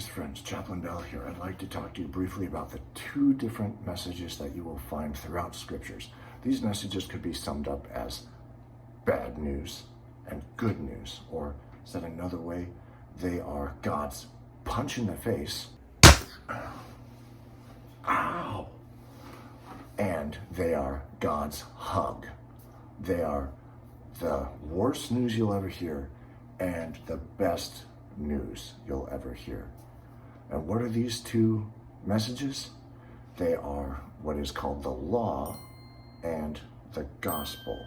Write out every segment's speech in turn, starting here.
Greetings friends, Chaplain Bell here. I'd like to talk to you briefly about the two different messages that you will find throughout scriptures. These messages could be summed up as bad news and good news, or said another way, they are God's punch in the face, ow, and they are God's hug. They are the worst news you'll ever hear and the best news you'll ever hear. And what are these two messages? They are what is called the law and the gospel.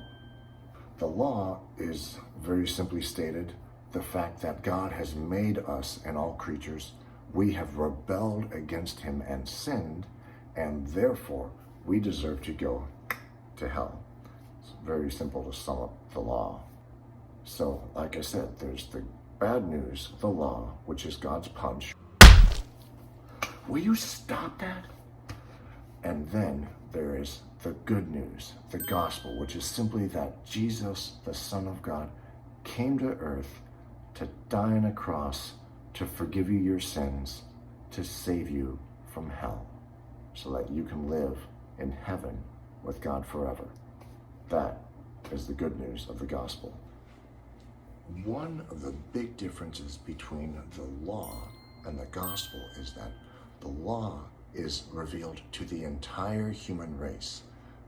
The law is, very simply stated, the fact that God has made us and all creatures. We have rebelled against him and sinned, and therefore we deserve to go to hell. It's very simple to sum up the law. So, like I said, there's the bad news, the law, which is God's punch. Will you stop that? And then there is the good news, the gospel, which is simply that Jesus, the Son of God, came to earth to die on a cross to forgive you your sins, to save you from hell, so that you can live in heaven with God forever. That is the good news of the gospel. One of the big differences between the law and the gospel is that the law is revealed to the entire human race.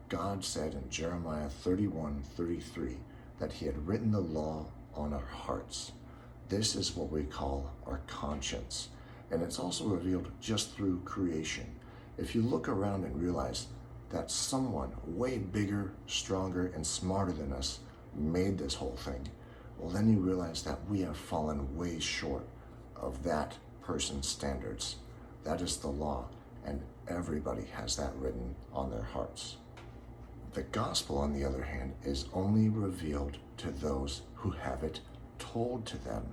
God said in Jeremiah 31:33 that he had written the law on our hearts. This is what we call our conscience. And it's also revealed just through creation. If you look around and realize that someone way bigger, stronger, and smarter than us made this whole thing, well, then you realize that we have fallen way short of that person's standards. That is the law, and everybody has that written on their hearts. The gospel, on the other hand, is only revealed to those who have it told to them.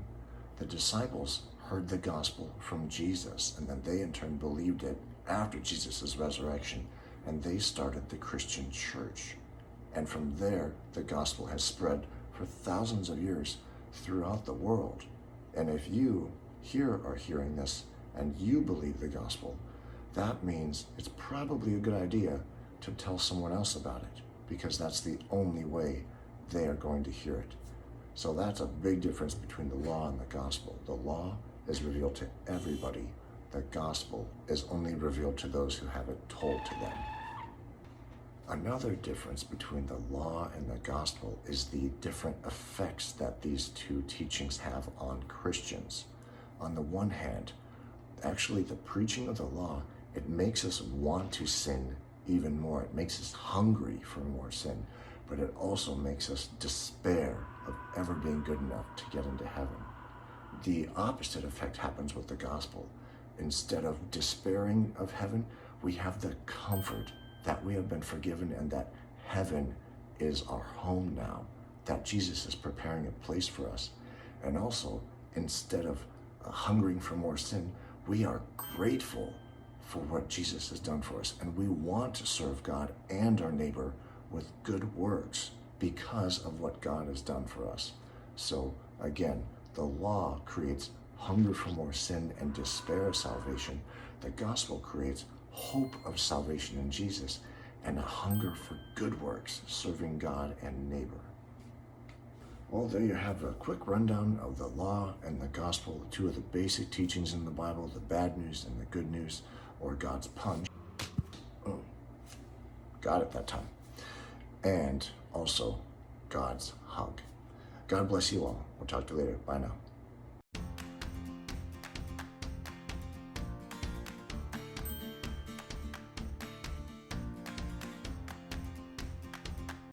The disciples heard the gospel from Jesus, and then they in turn believed it after Jesus' resurrection, and they started the Christian church. And from there, the gospel has spread for thousands of years throughout the world. And if you here are hearing this and you believe the gospel, that means it's probably a good idea to tell someone else about it, because that's the only way they are going to hear it. So that's a big difference between the law and the gospel. The law is revealed to everybody. The gospel is only revealed to those who have it told to them. Another difference between the law and the gospel is the different effects that these two teachings have on Christians. On the one hand, actually the preaching of the law, it makes us want to sin even more. It makes us hungry for more sin, but it also makes us despair of ever being good enough to get into heaven. The opposite effect happens with the gospel. Instead of despairing of heaven, we have the comfort that we have been forgiven and that heaven is our home now, that Jesus is preparing a place for us. And also, instead of hungering for more sin, we are grateful for what Jesus has done for us, and we want to serve God and our neighbor with good works because of what God has done for us. So again, the law creates hunger for more sin and despair of salvation. The gospel creates hope of salvation in Jesus and a hunger for good works, serving God and neighbor. Well, there you have a quick rundown of the law and the gospel, two of the basic teachings in the Bible, the bad news and the good news, or God's punch. Oh, got it that time. And also God's hug. God bless you all. We'll talk to you later. Bye now.